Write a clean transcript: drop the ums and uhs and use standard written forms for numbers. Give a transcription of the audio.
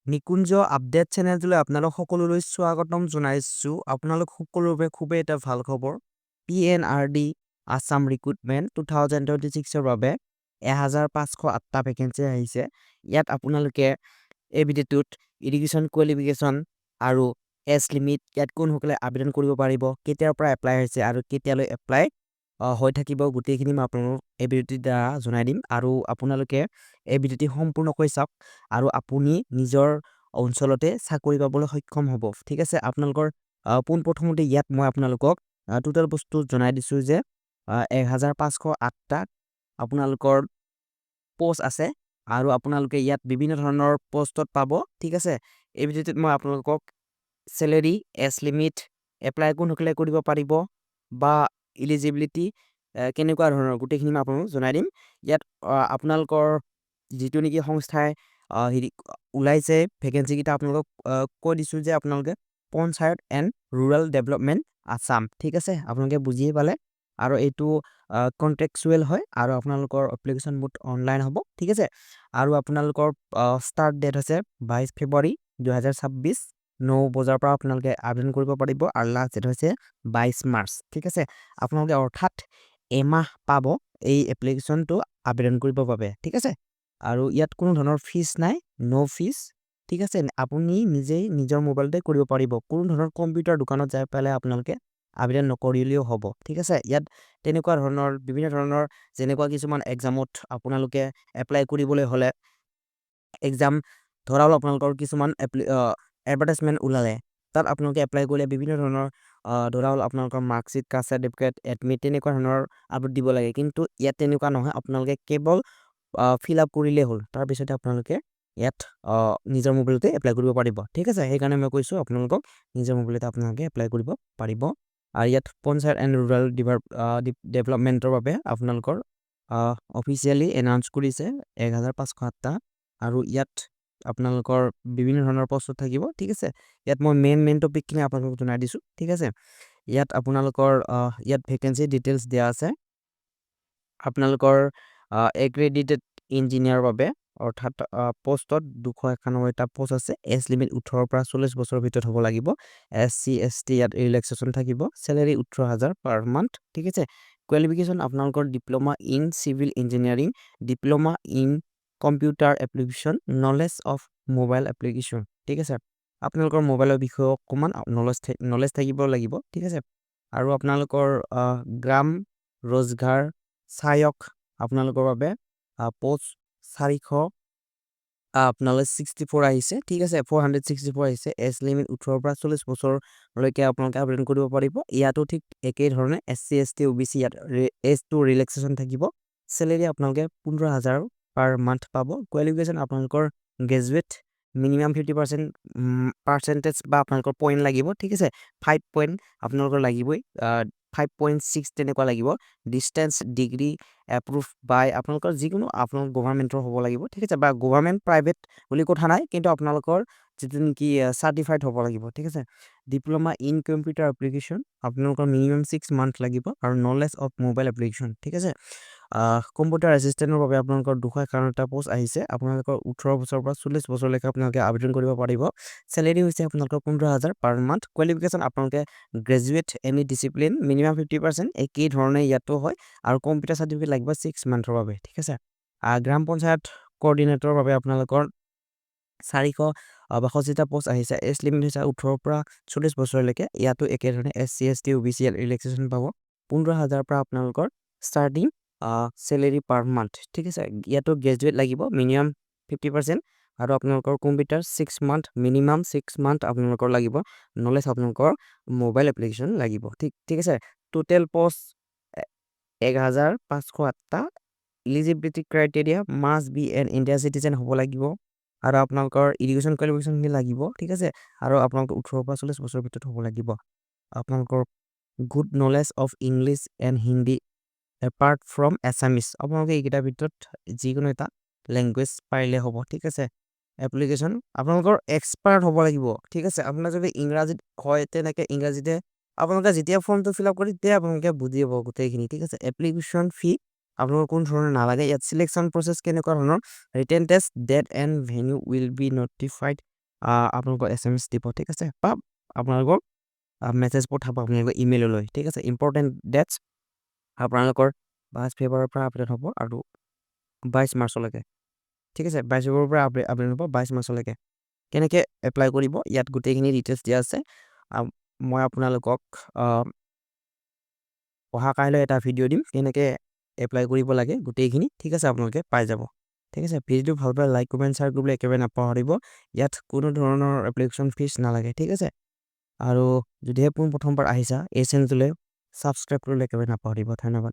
নিকুঞ্জ update চেনেলটোলৈ আপোনালোক সকলোলৈ স্বাগতম জনাইছো। আপোনালোক সকলোৰে বাবে খুবেই এটা ভাল খবৰ। PNRD আছাম ৰিক্ৰুটমেণ্ট 2026 ৰ বাবে 1508টা ভেকেঞ্চি আহিছে। ইয়াত আপোনালোকে এই ভিডিঅ'টোত এডুকেশ্যন কোৱালিফিকেশ্যন আৰু এজ লিমিট ইয়াত কোনসকলে আবেদন কৰিব পাৰিব, কেতিয়াৰ পৰা এপ্লাই হৈছে আৰু কেতিয়ালৈ এপ্লাই হৈ থাকিব, গোটেইখিনি মই আপোনালোকক এই ভিডিঅ'টিৰ দ্বাৰা জনাই দিম। আৰু আপোনালোকে এই ভিডিঅ'টি সম্পূৰ্ণকৈ চাওক আৰু আপুনি নিজৰ অঞ্চলতে চাকৰি পাবলৈ সক্ষম হ'ব। ঠিক আছে, আপোনালোকৰ পোনপ্ৰথমতে ইয়াত মই আপোনালোকক টোটেল বস্তু জনাই দিছোঁ যে 1508টা আপোনালোকৰ পোষ্ট আছে আৰু আপোনালোকে ইয়াত বিভিন্ন ধৰণৰ পোষ্টত পাব। ঠিক আছে, এই ভিডিঅ'টোত মই আপোনালোকক চেলেৰি, এজ লিমিট, এপ্লাই কোনসকলে কৰিব পাৰিব বা ইলিজিবিলিটি কেনেকুৱা ধৰণৰ গোটেইখিনি মই আপোনালোকক জনাই দিম। ইয়াত আপোনালোকৰ যিটো নেকি সংস্থাই ওলাইছে ভেকেঞ্চিকেইটা আপোনালোকক কৈ দিছোঁ যে আপোনালোকে panchayat and rural development Assam. ঠিক আছে, আপোনালোকে বুজিয়ে পালে। আৰু এইটো কণ্ট্ৰেকচুৱেল হয় আৰু আপোনালোকৰ এপ্লিকেশ্যন মোড অনলাইন হ'ব। ঠিক আছে, আৰু আপোনালোকৰ ষ্টাৰ্ট ডেট হৈছে 22 ফেব্ৰুৱাৰী 2026 9 বজাৰ পৰা আপোনালোকে আবেদন কৰিব পাৰিব আৰু লাষ্ট ডেট হৈছে 22 মাৰ্চ। ঠিক আছে, আপোনালোকে অৰ্থাৎ এমাহ পাব এই এপ্লিকেশ্যনটো আবেদন কৰিবৰ বাবে। ঠিক আছে, আৰু ইয়াত কোনো ধৰণৰ ফিজ নাই, ন' ফিজ। ঠিক আছে, আপুনি নিজেই নিজৰ মোবাইলতে কৰিব পাৰিব, কোনো ধৰণৰ কম্পিউটাৰ দোকানত যাই পেলাই আপোনালোকে আবেদন নকৰিলেও হ'ব। ঠিক আছে, ইয়াত তেনেকুৱা ধৰণৰ বিভিন্ন ধৰণৰ যেনেকুৱা কিছুমান এক্সামত আপোনালোকে এপ্লাই কৰিবলৈ হ'লে এক্সাম ধৰা হ'ল আপোনালোকৰ কিছুমান এডভাৰটাইজমেণ্ট ওলালে, তাত আপোনালোকে এপ্লাই কৰিলে বিভিন্ন ধৰণৰ ধৰা হ'ল আপোনালোকৰ মাৰ্কশ্বিট, কাষ্ট চাৰ্টিফিকেট, এডমিট তেনেকুৱা ধৰণৰ আপলোড দিব লাগে। কিন্তু ইয়াত তেনেকুৱা নহয়, আপোনালোকে কেৱল ফিল আপ কৰিলেই হ'ল, তাৰপিছতে আপোনালোকে ইয়াত নিজৰ মোবাইলতে এপ্লাই কৰিব পাৰিব। ঠিক আছে, সেইকাৰণে মই কৈছোঁ আপোনালোকক নিজৰ মোবাইলতে আপোনালোকে এপ্লাই কৰিব পাৰিব। আৰু ইয়াত পঞ্চায়ত এণ্ড ৰুৰেল ডেভেলপমেণ্টৰ বাবে আপোনালোকৰ অফিচিয়েলি এনাউন্স কৰিছে 1508টা আৰু ইয়াত আপোনালোকৰ বিভিন্ন ধৰণৰ পষ্টত থাকিব। ঠিক আছে, ইয়াত মই মেইন টপিকখিনি আপোনালোকক জনাই দিছোঁ। ঠিক আছে, ইয়াত আপোনালোকৰ ইয়াত ভেকেঞ্চি ডিটেইলছ দিয়া আছে। আপোনালোকৰ এগ্ৰেডিটেড ইঞ্জিনিয়াৰৰ বাবে অৰ্থাৎ পোষ্টত 291টা পোষ্ট আছে। এজ লিমিট 18 পৰা 40 বছৰৰ ভিতৰত হ'ব লাগিব। SC ST ইয়াত ৰিলেক্সেশ্যন থাকিব। Celery 18,000 per month. ঠিক আছে, কোৱালিফিকেশ্যন আপোনালোকৰ diploma in civil engineering, diploma in computer application, knowledge of mobile application. ঠিক আছে, আপোনালোকৰ মোবাইলৰ বিষয়ে অকণমান নলেজ থাকিব লাগিব। ঠিক আছে, আৰু আপোনালোকৰ গ্ৰাম ৰোজগাৰ সহায়ক আপোনালোকৰ বাবে পোষ্ট 400 আপোনালোক 64 আহিছে। ঠিক আছে, 464 আহিছে। এজ লিমিট 18 পৰা 40 বছৰলৈকে আপোনালোকে আবেদন কৰিব পাৰিব। ইয়াতো ঠিক একেই ধৰণে SC ST OBC ইয়াত এজটো ৰিলেক্সেশ্যন থাকিব। চেলেৰি আপোনালোকে 15,000 পাৰ মান্থ পাব। কোৱালিফিকেশ্যন আপোনালোকৰ গ্ৰেজুৱেট, মিনিমাম 50% বা আপোনালোকৰ পইণ্ট লাগিব। ঠিক আছে, 5 পইণ্ট আপোনালোকৰ লাগিবই, 5.6 তেনেকুৱা লাগিব। ডিষ্টেঞ্চ ডিগ্ৰী এপ্ৰুভ বাই আপোনালোকৰ যিকোনো আপোনালোকৰ গভৰ্ণমেণ্টৰ হ'ব লাগিব। ঠিক আছে, বা গভৰ্ণমেণ্ট প্ৰাইভেট বুলি কথা নাই, কিন্তু আপোনালোকৰ যিটো নেকি চাৰ্টিফাইড হ'ব লাগিব। ঠিক আছে, ডিপ্ল'মা ইন কম্পিউটাৰ এপ্লিকেশ্যন আপোনালোকৰ মিনিমাম 6 মান্থ লাগিব আৰু নলেজ অফ মোবাইল এপ্লিকেশ্যন। ঠিক আছে, কম্পিউটাৰ এছিষ্টেণ্টৰ বাবে আপোনালোকৰ 251টা পোষ্ট আহিছে। আপোনালোকৰ 18 বছৰৰ পৰা 40 বছৰলৈকে আপোনালোকে আবেদন কৰিব পাৰিব। চেলেৰি হৈছে আপোনালোকৰ 15,000 পাৰ মান্থ। কোৱালিফিকেশ্যন আপোনালোকে গ্ৰেজুৱেট এনি ডিচিপ্লিন, মিনিমাম 50%, একেই ধৰণে ইয়াতো হয় আৰু কম্পিউটাৰ চাৰ্টিফিকেট লাগিব 6 মান্থৰ বাবে। ঠিক আছে, গ্ৰাম পঞ্চায়ত কোঅৰ্ডিনেটৰৰ বাবে আপোনালোকৰ 462টা পোষ্ট আহিছে। এজ লিমিট হৈছে 18 পৰা 40 বছৰলৈকে। ইয়াতো একেধৰণে SC ST OBC ৰিলেক্সেশ্যন পাব। 15,000 পৰা আপোনালোকৰ ষ্টাৰ্টিং চেলেৰি পাৰ মান্থ। ঠিক আছে, ইয়াতো গ্ৰেজুৱেট লাগিব, মিনিমাম 50%, আৰু আপোনালোকৰ কম্পিউটাৰ 6 মান্থ, মিনিমাম 6 মান্থ আপোনালোকৰ লাগিব। নলেজ আপোনালোকৰ মোবাইল এপ্লিকেশ্যন লাগিব। ঠিক আছে, টোটেল পোষ্ট 1508টা। Eligibility criteria must be an India citizen হ'ব লাগিব আৰু আপোনালোকৰ এডুকেশ্যন কোৱালিফিকেশ্যনখিনি লাগিব। ঠিক আছে, আৰু আপোনালোকৰ 18 পৰা 40 বছৰৰ ভিতৰত হ'ব লাগিব। আপোনালোকৰ good knowledge of English and Hindi apart from Assamese. আপোনালোকে এইকেইটাৰ ভিতৰত যিকোনো এটা লেংগুৱেজ পাৰিলে হ'ব। ঠিক আছে, এপ্লিকেশ্যন আপোনালোকৰ এক্সপাৰ্ট হ'ব লাগিব। ঠিক আছে, আপোনাৰ যদি ইংৰাজীত হয় তেনেকৈ ইংৰাজীতে আপোনালোকে যেতিয়া ফৰ্মটো ফিল আপ কৰি তেতিয়া আপোনালোকে বুজি পাব গোটেইখিনি। ঠিক আছে, এপ্লিকেশ্যন ফি আপোনালোকৰ কোনো ধৰণৰ নালাগে। ইয়াত চিলেকশ্যন প্ৰচেছ কেনেকুৱা ধৰণৰ, written test, date and venue will be notified আপোনালোকৰ SMS দিব ঠিক আছে বা আপোনালোকৰ মেছেজ পঠাব আপোনালোকৰ ইমেইললৈ ঠিক আছে ইম্পৰ্টেণ্ট ডেটছ আপোনালোকৰ 22 ফেব্ৰুৱাৰীৰ পৰা আপডেট হ'ব আৰু 22 মাৰ্চলৈকে ঠিক আছে 22 ফেব্ৰুৱাৰীৰ পৰা আপডেট হ'ব 22 মাৰ্চলৈকে কেনেকৈ এপ্লাই কৰিব ইয়াত গোটেইখিনি ডিটেইলছ দিয়া আছে মই আপোনালোকক অহা কাইলৈ এটা ভিডিঅ' দিম কেনেকৈ এপ্লাই কৰিব লাগে গোটেইখিনি ঠিক আছে আপোনালোকে পাই যাব ঠিক আছে ভিডিঅ'টো ভাল পালে লাইক কমেণ্ট শ্বেয়াৰ কৰিবলৈ একেবাৰে নাপাহৰিব ইয়াত কোনো ধৰণৰ এপ্লিকেশ্যন ফিজ নালাগে ঠিক আছে আৰু যদিহে পোনপ্ৰথমবাৰ আহিছা এই চেনেলটোলৈ ছাবস্ক্ৰাইব কৰিবলৈ একেবাৰে নাপাহৰিব ধন্যবাদ